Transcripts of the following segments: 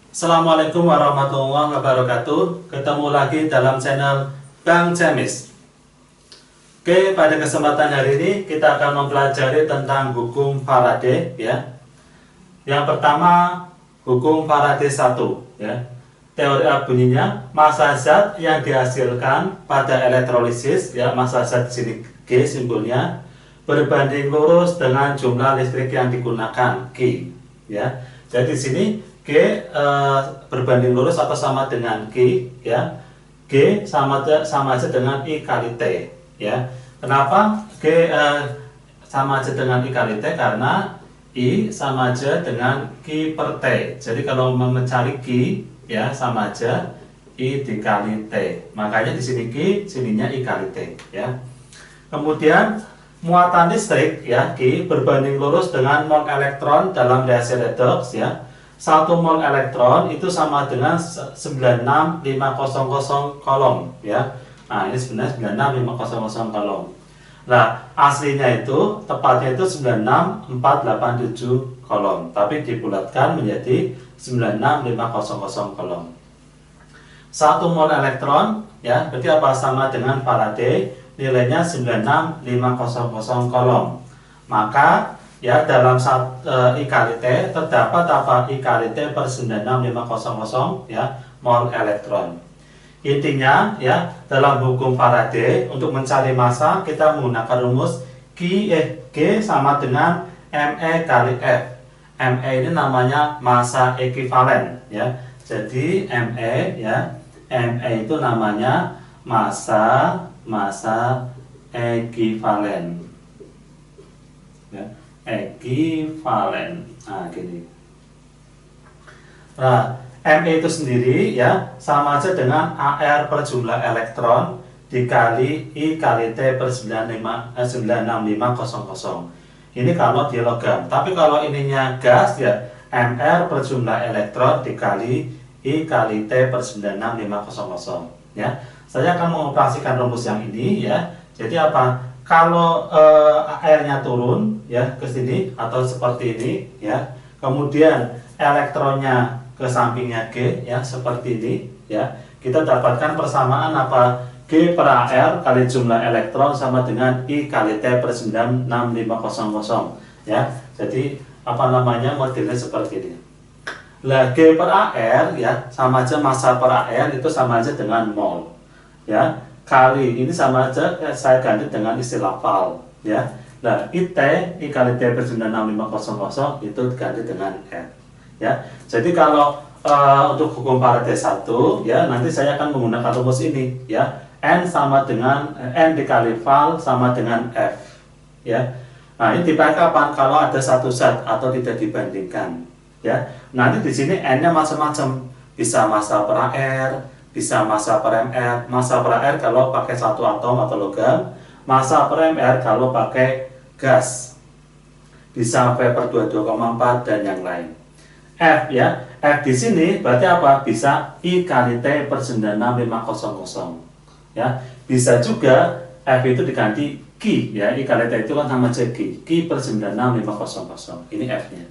Assalamualaikum warahmatullahi wabarakatuh. Ketemu lagi dalam channel Bang Jamis. Oke, pada kesempatan hari ini kita akan mempelajari tentang hukum Faraday ya. Yang pertama, hukum Faraday 1 ya. Teori A bunyinya massa zat yang dihasilkan pada elektrolisis ya, massa zat di sini G simbolnya, berbanding lurus dengan jumlah listrik yang digunakan Q ya. Jadi di sini G berbanding lurus atau sama dengan Q ya. G sama aja dengan I kali T ya. Kenapa G sama aja dengan I kali T? Karena I sama aja dengan Q per T. Jadi kalau mencari Q ya sama aja I dikali T. Makanya di sini Q, sininya I kali T ya. Kemudian muatan listrik ya Q berbanding lurus dengan mol elektron dalam reaksi redoks ya. 1 mol elektron itu sama dengan 96500 kolom ya. Nah, ini sebenarnya 96500 kolom. Nah, aslinya itu tepatnya itu 96487 kolom, tapi dibulatkan menjadi 96500 kolom. 1 mol elektron ya, berarti apa, sama dengan Faraday, nilainya 96500 kolom. Maka ya dalam I kali T terdapat apa? I kali T per 96500 ya mol elektron. Intinya ya dalam hukum Faraday untuk mencari massa kita menggunakan rumus G sama dengan ME kali F. ME ini namanya massa ekivalen ya. Jadi ME ya, ME itu namanya massa ekivalen. Ya. Ekivalen. Nah, gini. Nah, ME itu sendiri ya sama aja dengan AR per jumlah elektron dikali I kali T per 96500. Ini kalau di logam. Tapi kalau ininya gas ya MR per jumlah elektron dikali I kali T per 96500 ya. Saya akan mengoperasikan rumus yang ini ya. Jadi apa? Kalau airnya turun ya ke sini atau seperti ini ya, kemudian elektronnya ke sampingnya G ya seperti ini ya, kita dapatkan persamaan apa? G per AR kali jumlah elektron sama dengan I kali T per 96500 ya. Jadi apa namanya, modelnya seperti ini. Lah G per AR ya sama aja massa per AR itu sama aja dengan mol ya. Kali ini sama aja saya ganti dengan istilah val ya. Nah, I kali T per 96500 itu ganti dengan F ya. Jadi kalau untuk hukum Faraday 1 ya, nanti saya akan menggunakan rumus ini ya. N sama dengan N dikali val sama dengan F ya. Nah, ini dipakai kapan? Kalau ada satu zat atau tidak dibandingkan ya. Nanti di sini N-nya macam-macam, bisa massa per AR, bisa massa per MR. Massa per AR kalau pakai satu atom atau logam, massa per MR kalau pakai gas, bisa V per 22,4 dan yang lain. F ya, F di sini berarti apa? Bisa I kali T per 96500 ya. Bisa juga F itu diganti Q ya, I kali T itu kan sama aja Q per 96500. Ini F-nya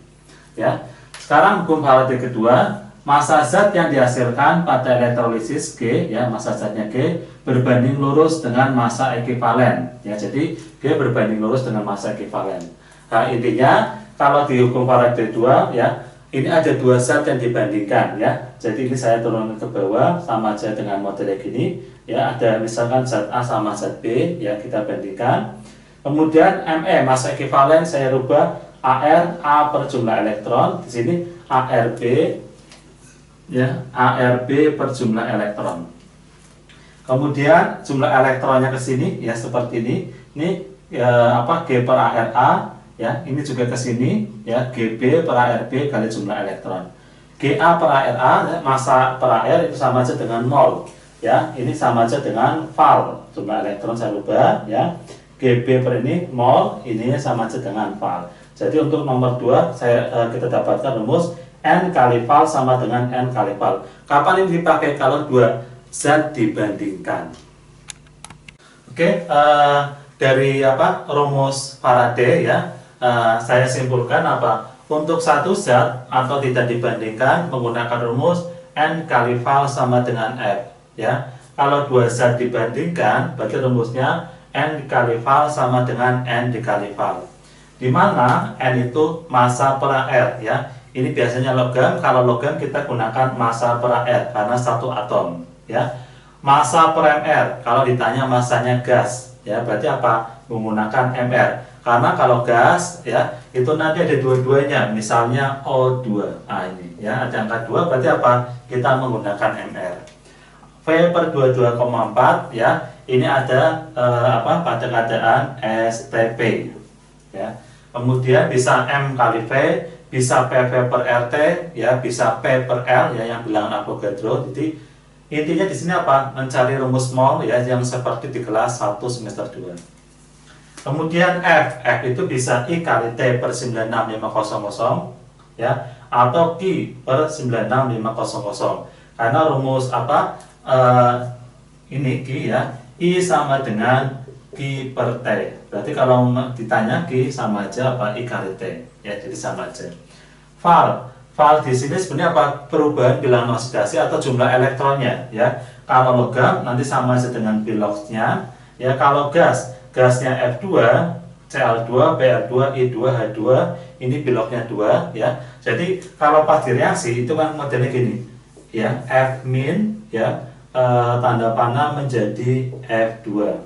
ya. Sekarang hukum Faraday kedua, massa zat yang dihasilkan pada elektrolisis G ya, massa zatnya G berbanding lurus dengan massa ekivalen ya. Jadi G berbanding lurus dengan massa ekivalen. Nah, intinya kalau di hukum Faraday 2 ya, ini ada dua zat yang dibandingkan ya. Jadi ini saya turunkan ke bawah sama aja dengan modelnya gini ya. Ada misalkan zat A sama zat B ya, kita bandingkan. Kemudian ME massa ekivalen saya rubah AR A per jumlah elektron. Di sini ARB ya, ARB per jumlah elektron. Kemudian jumlah elektronnya ke sini ya seperti ini. Ini ya, apa, G per ARA ya, ini juga ke sini ya, GB per ARB kali jumlah elektron. GA per ARA ya, massa per AR itu sama aja dengan mol ya. Ini sama aja dengan val, jumlah elektron saya rubah ya. GB per ini mol, ini sama aja dengan val. Jadi untuk nomor 2 kita dapatkan rumus N kali val sama dengan N kali val. Kapan ini dipakai? Kalau dua zat dibandingkan. Oke, dari apa rumus Faraday ya, saya simpulkan apa, Untuk satu zat atau tidak dibandingkan menggunakan rumus N kali val sama dengan F, ya. Kalau dua zat dibandingkan, berarti rumusnya N dikali val sama dengan N dikali val. Di mana N itu massa per AR, ya. Ini biasanya logam. Kalau logam kita gunakan massa per AR karena satu atom, ya. Massa per mR, kalau ditanya massanya gas, ya, berarti apa? Menggunakan mR. Karena kalau gas, ya, itu nanti ada dua-duanya, misalnya O2. Nah, ini ya, ada angka 2, berarti apa? Kita menggunakan mR. V per 22,4, ya. Ini ada pada keadaan STP, ya. Kemudian bisa M kali V, bisa PV per RT, ya, bisa P per L, ya, yang bilangan Avogadro. Jadi intinya di sini apa? Mencari rumus mol, ya, yang seperti di kelas 1 semester 2. Kemudian F itu bisa I kali T per 96500, ya, atau Q per 96500. Karena rumus apa? Ini Q, ya, I sama dengan Q per T. Berarti kalau ditanya Q sama aja apa? I kali T, ya, jadi sama aja. Val di sini sebenarnya apa? Perubahan bilangan oksidasi atau jumlah elektronnya, ya. Kalau logam nanti sama aja dengan biloknya, ya. Kalau gasnya F2, Cl2, Br2, I2, H2, ini biloknya 2, ya. Jadi kalau pas direaksi itu kan modelnya gini, ya, F min, ya, tanda panah menjadi F2,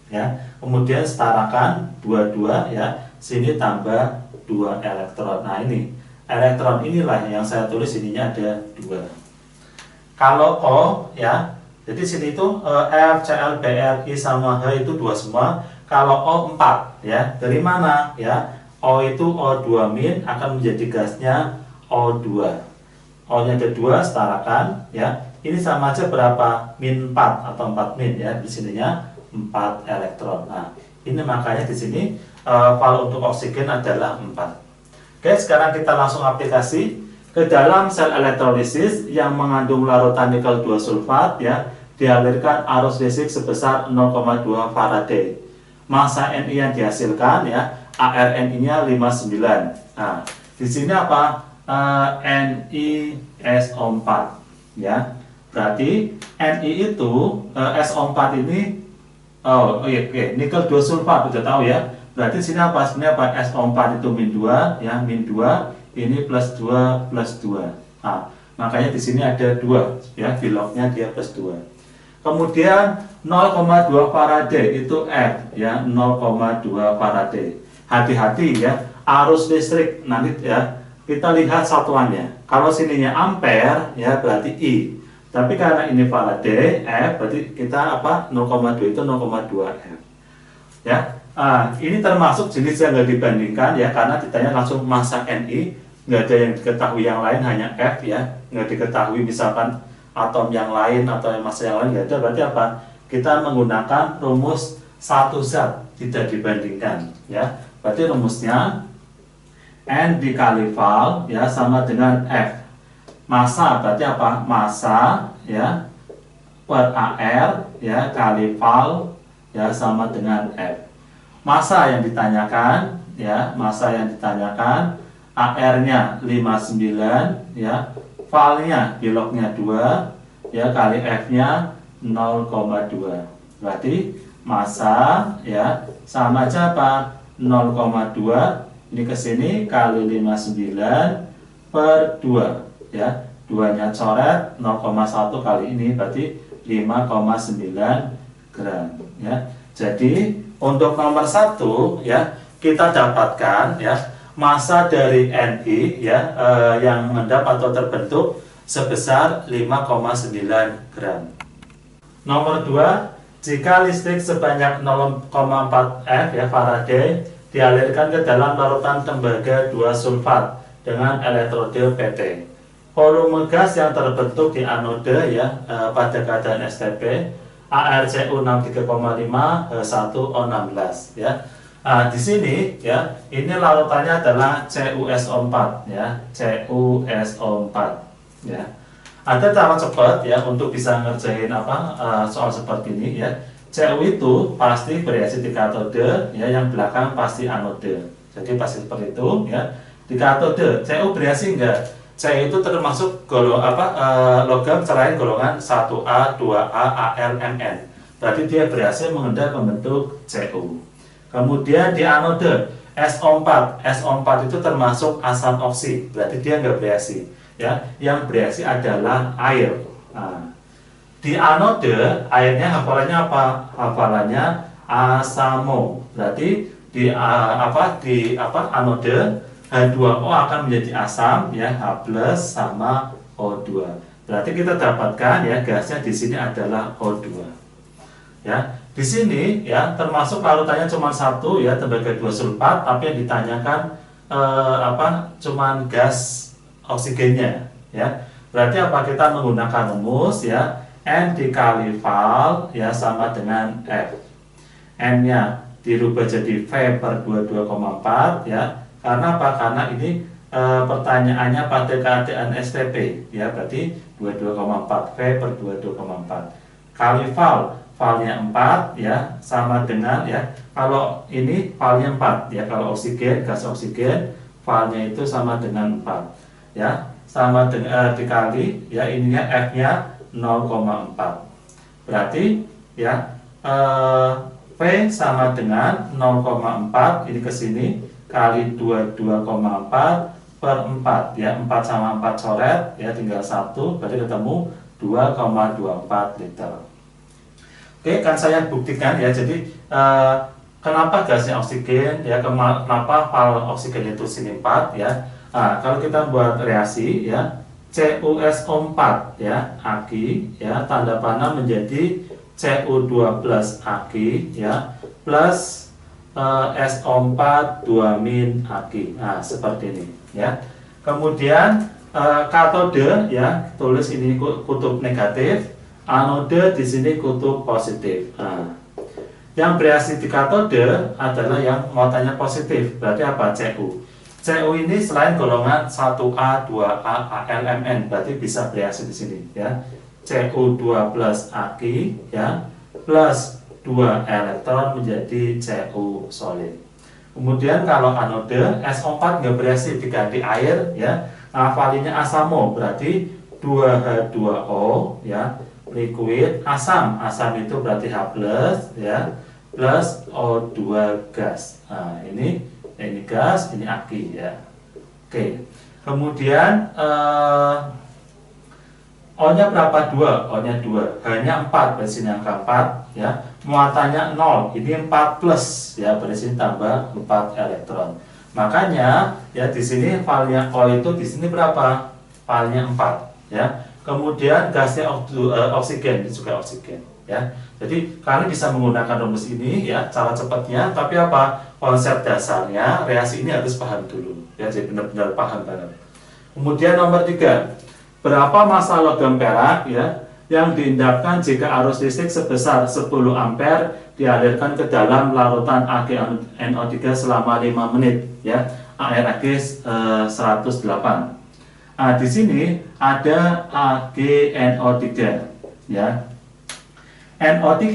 ya. Kemudian setarakan 22, ya, sini tambah 2 elektron. Nah, ini elektron inilah yang saya tulis, ininya ada 2. Kalau O, ya, jadi sini itu F, Cl, Br, I sama H itu 2 semua. Kalau O 4, ya. Dari mana? Ya. O itu O2 min akan menjadi gasnya O2. O-nya ada 2, setarakan, ya. Ini sama aja berapa? Min 4 atau 4 min, ya. Di sininya 4 elektron. Nah, ini makanya di sini val untuk oksigen adalah 4. Oke, sekarang kita langsung aplikasi ke dalam sel elektrolisis yang mengandung larutan nikel 2 sulfat, ya. Dialirkan arus listrik sebesar 0,2 Faraday. Massa Ni yang dihasilkan, ya, ArNi-nya 59. Nah, di sini apa? NiSO4, ya. Berarti Ni itu SO4 ini nikel 2 sulfat, udah tahu, ya. Berarti sini apa? Sebenarnya apa? SO4 itu min 2, ya, min 2, ini plus 2 plus 2. Nah, makanya di sini ada 2, ya, biloknya dia plus 2. Kemudian 0,2 Faraday itu F, ya, 0,2 Faraday. Hati-hati, ya, arus listrik nanti, ya, kita lihat satuannya. Kalau sininya ampere, ya, berarti I. Tapi karena ini Faraday, F, berarti kita apa? 0,2 itu 0,2 F. Ya. Ini termasuk jenis yang nggak dibandingkan, ya, karena ditanya langsung massa Ni, nggak ada yang diketahui yang lain, hanya F, ya, nggak diketahui misalkan atom yang lain atau massa yang lain, nggak ada. Berarti apa? Kita menggunakan rumus satu zat, tidak dibandingkan, ya. Berarti rumusnya N dikali val, ya, sama dengan F. Massa berarti apa? Massa, ya, per AR, ya, kali val, ya, sama dengan F. Massa yang ditanyakan, ya, massa yang ditanyakan, AR-nya 59, ya, val-nya biloknya 2, ya, kali F-nya 0,2. Berarti massa, ya, sama aja apa? 0,2 ini ke sini kali 59 per 2, ya. 2-nya coret, 0,1 kali ini berarti 5,9 gram, ya. Jadi untuk nomor 1, ya, kita dapatkan, ya, massa dari Ni, ya, yang mengendap atau terbentuk sebesar 5,9 gram. Nomor 2, jika listrik sebanyak 0,4 F, ya, Faraday dialirkan ke dalam larutan tembaga 2 sulfat dengan elektrode PT. Volume gas yang terbentuk di anode, ya, pada keadaan STP ArCu63,5 H1O16, ya. Di sini, ya, ini larutannya adalah CuSO4, ya, CuSO4, ya. Ada cara cepat, ya, untuk bisa ngerjain soal seperti ini, ya. Cu itu pasti bereaksi di katode, ya, yang belakang pasti anode. Jadi pasti seperti itu, ya. Di katode, Cu bereaksi enggak? Cu itu termasuk logam selain golongan 1A, 2A, Ar, Mn. Berarti dia berhasil mengendap membentuk Cu. Kemudian di anode SO4, SO4 itu termasuk asam oksi, berarti dia enggak bereaksi. Ya, yang bereaksi adalah air. Nah, di anode airnya hafalannya apa? Hafalannya asamo. Berarti di anode H2O akan menjadi asam ya, H+ sama O2. Berarti kita dapatkan ya gasnya di sini adalah O2. Ya, di sini ya termasuk larutannya cuma satu ya, tembaga 2 sulfat, tapi yang ditanyakan cuman gas oksigennya ya. Berarti apa, kita menggunakan rumus ya, N dikali val ya sama dengan F. N-nya dirubah jadi V per 22,4 ya. Karena apa? Karena ini pertanyaannya pada keadaan STP ya, berarti 22,4 V per 22,4 kali val, valnya 4 ya, sama dengan ya, kalau ini valnya 4 ya, kalau oksigen, gas oksigen valnya itu sama dengan 4 ya, sama dengan dikali ya, ininya F-nya 0,4. Berarti ya V sama dengan 0,4 ini ke sini kali 22,4 per 4 ya, 4 sama 4 coret ya, tinggal 1, berarti ketemu 2,24 liter. Oke, kan saya buktikan ya. Jadi kenapa gasnya oksigen ya, kenapa val oksigen itu sini 4 ya. Nah, kalau kita buat reaksi ya, CuSO4 ya, Ag ya, tanda panah menjadi Cu2 plus Ag ya, plus SO4 2- Ag. Nah, seperti ini ya. Kemudian katode ya, tulis ini kutub negatif, anode di sini kutub positif. Nah, yang bereaksi di katode adalah yang muatannya positif. Berarti apa? Cu. Cu ini selain golongan 1A, 2A, Al, Mn, berarti bisa bereaksi di sini ya. Cu2 plus Ag ya, plus 2 elektron menjadi Cu solid. Kemudian kalau anode SO4 nggak bereaksi, diganti air ya. Nah, valinya asamo, berarti 2H2O ya, liquid, asam. Asam itu berarti H+ ya, plus O2 gas. Nah, ini gas, ini Ag ya. Oke. Kemudian O-nya berapa? 2, O-nya 2, H-nya 4, berarti sini angka 4 ya. Muatannya 0, ini 4 plus ya, berarti sini tambah 4 elektron. Makanya ya di sini valnya O itu di sini berapa? Valnya 4 ya. Kemudian gasnya oksigen, ini juga oksigen ya. Jadi kalian bisa menggunakan rumus ini ya, cara cepatnya, tapi apa? Konsep dasarnya reaksi ini harus paham dulu ya, jadi benar-benar paham banget. Kemudian nomor 3, berapa massa logam perak ya yang diindapkan jika arus listrik sebesar 10 ampere dialirkan ke dalam larutan AgNO3 selama 5 menit ya, ArAg 108. Nah, di sini ada AgNO3 ya. NO3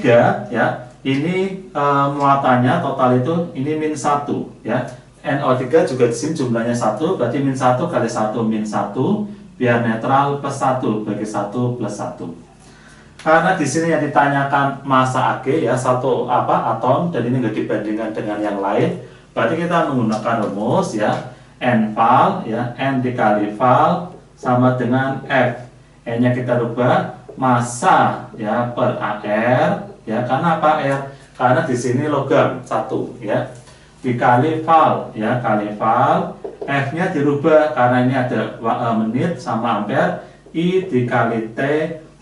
ya, ini muatannya total itu ini -1 ya. NO3 juga di sini jumlahnya 1, berarti -1 kali 1 -1 biar netral, plus 1 bagi 1 plus 1. Karena di sini yang ditanyakan massa Ag ya, satu atom, dan ini nggak dibandingkan dengan yang lain, berarti kita menggunakan rumus ya, N val ya, N dikali val sama dengan F. N-nya kita rubah massa ya per Ar ya, karena apa R? Karena di sini logam 1 ya, dikali val ya, kali val, F-nya dirubah karena ini ada menit sama ampere, I dikali T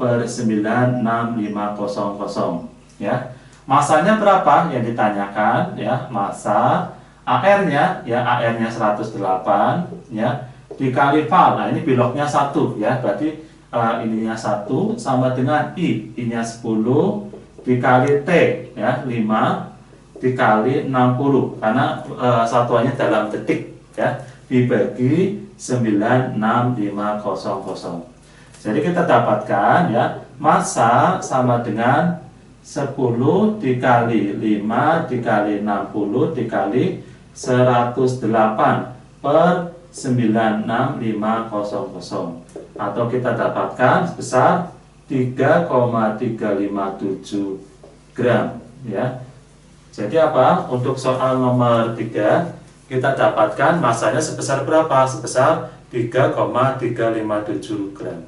per 96500 ya. Masanya berapa yang ditanyakan ya, massa. AR-nya ya, AR-nya 108 ya, dikali val. Nah, ini biloknya 1 ya, berarti ininya 1 sama dengan I-nya 10 dikali T ya, 5 dikali 60 karena satuannya dalam detik ya, dibagi 96500. Jadi kita dapatkan ya, massa sama dengan 10 dikali 5 dikali 60 dikali 108 per atau kita dapatkan sebesar 3,357 gram ya. Jadi apa? Untuk soal nomor 3 kita dapatkan masanya sebesar berapa? Sebesar 3,357 gram.